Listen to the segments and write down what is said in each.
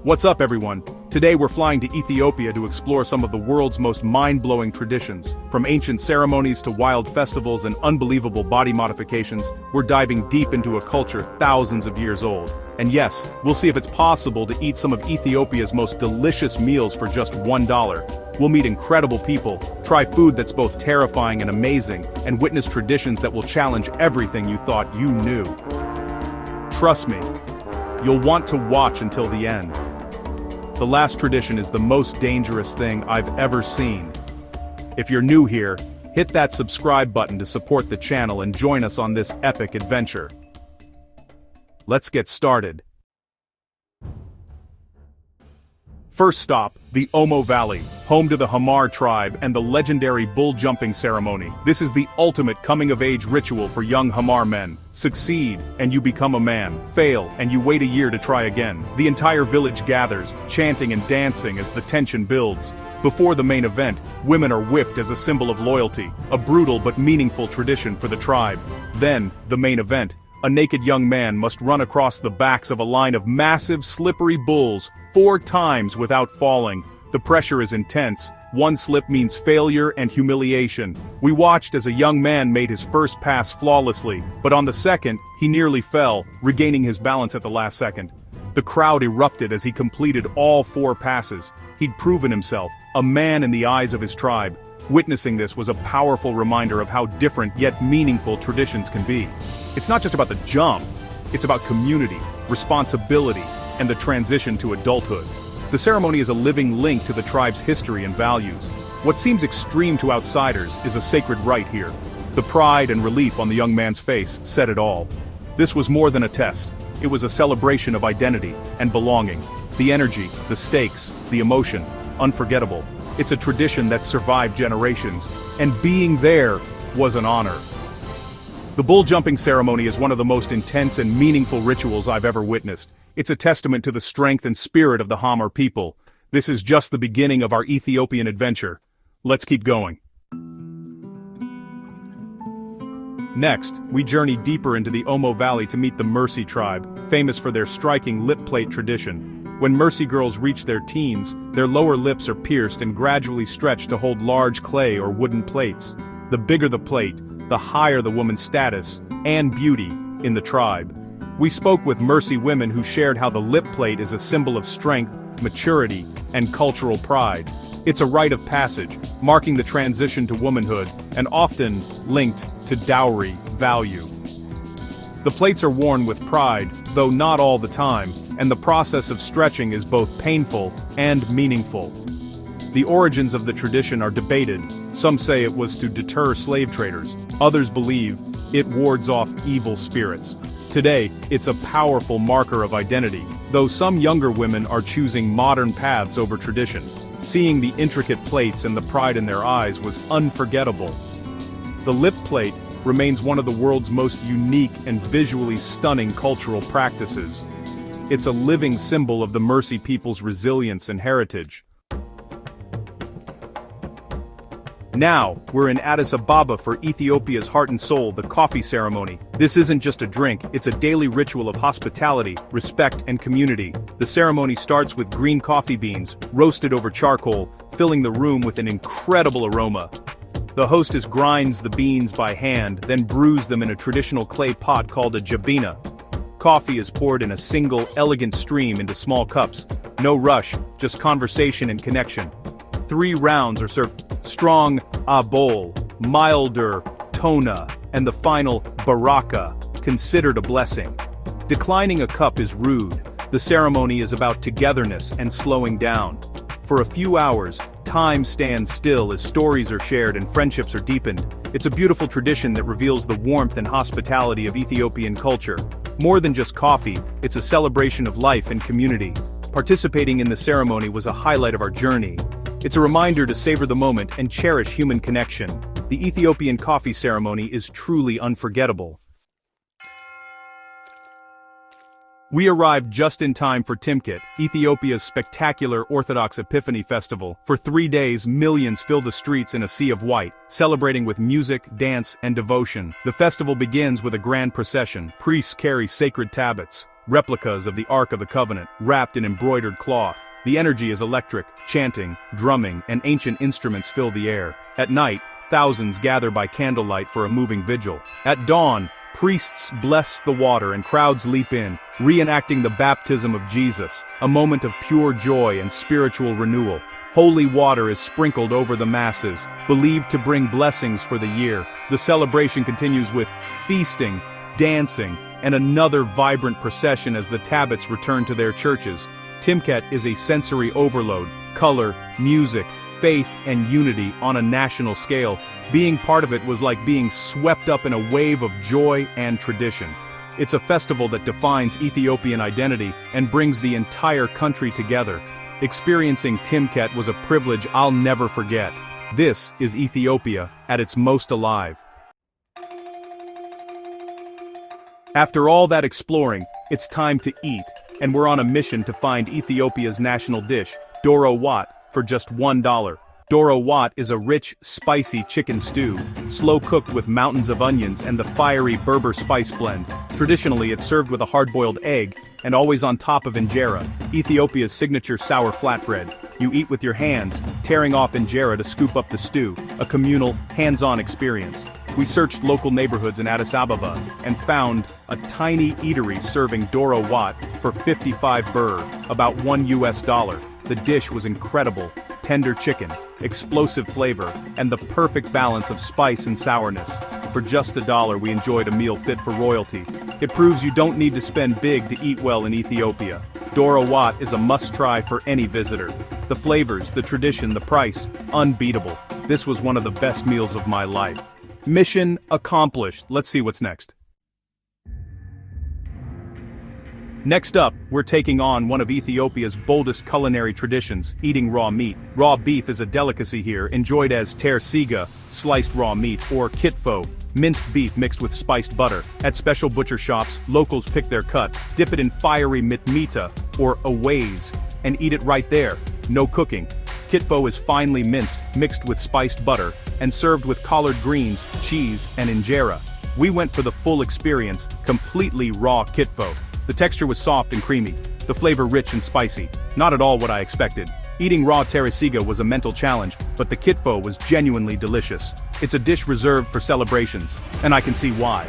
What's up, everyone? Today we're flying to Ethiopia to explore some of the world's most mind-blowing traditions. From ancient ceremonies to wild festivals and unbelievable body modifications, we're diving deep into a culture thousands of years old. And yes, we'll see if it's possible to eat some of Ethiopia's most delicious meals for just $1. We'll meet incredible people, try food that's both terrifying and amazing, and witness traditions that will challenge everything you thought you knew. Trust me, you'll want to watch until the end. The last tradition is the most dangerous thing I've ever seen. If you're new here, hit that subscribe button to support the channel and join us on this epic adventure. Let's get started. First stop, the Omo Valley, home to the Hamar tribe and the legendary bull jumping ceremony. This is the ultimate coming-of-age ritual for young Hamar men. Succeed, and you become a man. Fail, and you wait a year to try again. The entire village gathers, chanting and dancing as the tension builds. Before the main event, women are whipped as a symbol of loyalty, a brutal but meaningful tradition for the tribe. Then, the main event. A naked young man must run across the backs of a line of massive, slippery bulls 4 times without falling. The pressure is intense. One slip means failure and humiliation. We watched as a young man made his first pass flawlessly, but on the second, he nearly fell, regaining his balance at the last second. The crowd erupted as he completed all 4 passes. He'd proven himself, a man in the eyes of his tribe. Witnessing this was a powerful reminder of how different yet meaningful traditions can be. It's not just about the jump, it's about community, responsibility, and the transition to adulthood. The ceremony is a living link to the tribe's history and values. What seems extreme to outsiders is a sacred rite here. The pride and relief on the young man's face said it all. This was more than a test. It was a celebration of identity and belonging. The energy, the stakes, the emotion, unforgettable. It's a tradition that survived generations, and being there was an honor. The bull jumping ceremony is one of the most intense and meaningful rituals I've ever witnessed. It's a testament to the strength and spirit of the Hamar people. This is just the beginning of our Ethiopian adventure. Let's keep going. Next, we journey deeper into the Omo Valley to meet the Mercy tribe, famous for their striking lip plate tradition. When Mercy girls reach their teens, their lower lips are pierced and gradually stretched to hold large clay or wooden plates. The bigger the plate, the higher the woman's status and beauty in the tribe. We spoke with Mercy women who shared how the lip plate is a symbol of strength, maturity, and cultural pride. It's a rite of passage, marking the transition to womanhood, and often linked to dowry value. The plates are worn with pride, though not all the time, and the process of stretching is both painful and meaningful. The origins of the tradition are debated. Some say it was to deter slave traders. Others believe it wards off evil spirits. Today, it's a powerful marker of identity, though some younger women are choosing modern paths over tradition. Seeing the intricate plates and the pride in their eyes was unforgettable. The lip plate remains one of the world's most unique and visually stunning cultural practices. It's a living symbol of the Mercy people's resilience and heritage. Now, we're in Addis Ababa for Ethiopia's heart and soul, the coffee ceremony. This isn't just a drink, it's a daily ritual of hospitality, respect, and community. The ceremony starts with green coffee beans, roasted over charcoal, filling the room with an incredible aroma. The hostess grinds the beans by hand, then brews them in a traditional clay pot called a jabina. Coffee is poured in a single, elegant stream into small cups. No rush, just conversation and connection. 3 rounds are served: strong bowl, milder Tana, and the final baraka, considered a blessing. Declining a cup is rude. The ceremony is about togetherness and slowing down. For a few hours, time stands still as stories are shared and friendships are deepened. It's a beautiful tradition that reveals the warmth and hospitality of Ethiopian culture. More than just coffee, it's a celebration of life and community. Participating in the ceremony was a highlight of our journey. It's a reminder to savor the moment and cherish human connection. The Ethiopian coffee ceremony is truly unforgettable. We arrived just in time for Timkit, Ethiopia's spectacular Orthodox Epiphany Festival. For 3 days, millions fill the streets in a sea of white, celebrating with music, dance, and devotion. The festival begins with a grand procession. Priests carry sacred tablets, replicas of the Ark of the Covenant, wrapped in embroidered cloth. The energy is electric, chanting, drumming, and ancient instruments fill the air. At night, thousands gather by candlelight for a moving vigil. At dawn, priests bless the water and crowds leap in, reenacting the baptism of Jesus, a moment of pure joy and spiritual renewal. Holy water is sprinkled over the masses, believed to bring blessings for the year. The celebration continues with feasting, dancing, and another vibrant procession as the tabbets return to their churches. Timket is a sensory overload: color, music, faith, and unity on a national scale. Being part of it was like being swept up in a wave of joy and tradition. It's a festival that defines Ethiopian identity and brings the entire country together. Experiencing Timket was a privilege I'll never forget. This is Ethiopia at its most alive. After all that exploring, it's time to eat, and we're on a mission to find Ethiopia's national dish, doro wat, for just $1. Doro wat is a rich, spicy chicken stew, slow-cooked with mountains of onions and the fiery Berber spice blend. Traditionally, it's served with a hard-boiled egg, and always on top of injera, Ethiopia's signature sour flatbread. You eat with your hands, tearing off injera to scoop up the stew, a communal, hands-on experience. We searched local neighborhoods in Addis Ababa, and found a tiny eatery serving doro wat for 55 birr, about $1. The dish was incredible: tender chicken, explosive flavor, and the perfect balance of spice and sourness. For just $1 we enjoyed a meal fit for royalty. It proves you don't need to spend big to eat well in Ethiopia. Doro wat is a must-try for any visitor. The flavors, the tradition, the price, unbeatable. This was one of the best meals of my life. Mission accomplished. Let's see what's next. Next up, we're taking on one of Ethiopia's boldest culinary traditions: eating raw meat. Raw beef is a delicacy here, enjoyed as tersiga, sliced raw meat, or kitfo, minced beef mixed with spiced butter. At special butcher shops, locals pick their cut, dip it in fiery mitmita, or aways, and eat it right there. No cooking. Kitfo is finely minced, mixed with spiced butter, and served with collard greens, cheese, and injera. We went for the full experience, completely raw kitfo. The texture was soft and creamy, the flavor rich and spicy. Not at all what I expected. Eating raw teresiga was a mental challenge, but the kitfo was genuinely delicious. It's a dish reserved for celebrations, and I can see why.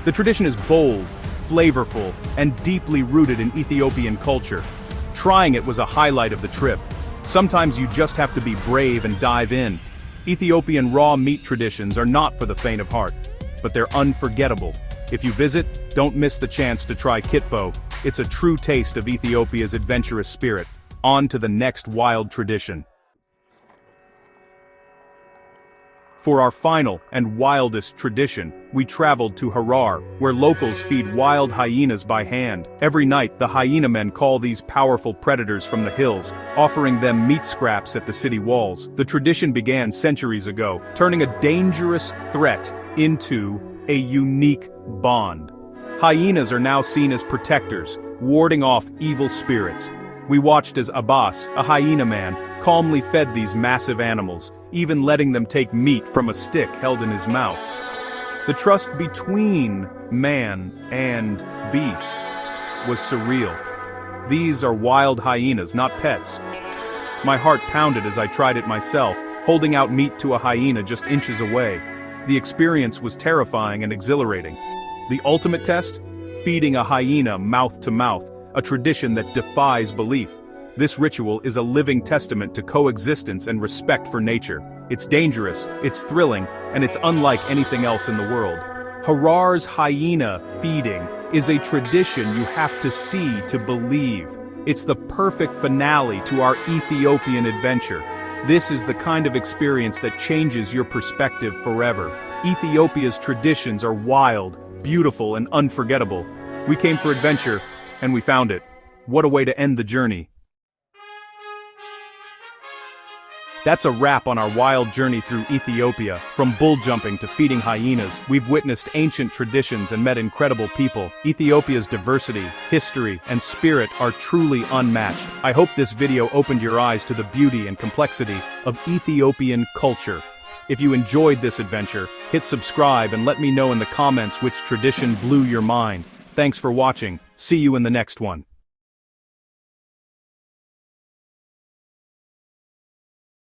The tradition is bold, flavorful, and deeply rooted in Ethiopian culture. Trying it was a highlight of the trip. Sometimes you just have to be brave and dive in. Ethiopian raw meat traditions are not for the faint of heart, but they're unforgettable. If you visit, don't miss the chance to try kitfo. It's a true taste of Ethiopia's adventurous spirit. On to the next wild tradition. For our final and wildest tradition, we traveled to Harar, where locals feed wild hyenas by hand. Every night, the hyena men call these powerful predators from the hills, offering them meat scraps at the city walls. The tradition began centuries ago, turning a dangerous threat into a unique bond. Hyenas are now seen as protectors, warding off evil spirits. We watched as Abbas, a hyena man, calmly fed these massive animals, even letting them take meat from a stick held in his mouth. The trust between man and beast was surreal. These are wild hyenas, not pets. My heart pounded as I tried it myself, holding out meat to a hyena just inches away. The experience was terrifying and exhilarating. The ultimate test? Feeding a hyena mouth to mouth, a tradition that defies belief. This ritual is a living testament to coexistence and respect for nature. It's dangerous, it's thrilling, and it's unlike anything else in the world. Harar's hyena feeding is a tradition you have to see to believe. It's the perfect finale to our Ethiopian adventure. This is the kind of experience that changes your perspective forever. Ethiopia's traditions are wild, beautiful, and unforgettable. We came for adventure, and we found it. What a way to end the journey. That's a wrap on our wild journey through Ethiopia. From bull jumping to feeding hyenas, we've witnessed ancient traditions and met incredible people. Ethiopia's diversity, history, and spirit are truly unmatched. I hope this video opened your eyes to the beauty and complexity of Ethiopian culture. If you enjoyed this adventure, hit subscribe and let me know in the comments which tradition blew your mind. Thanks for watching, see you in the next one.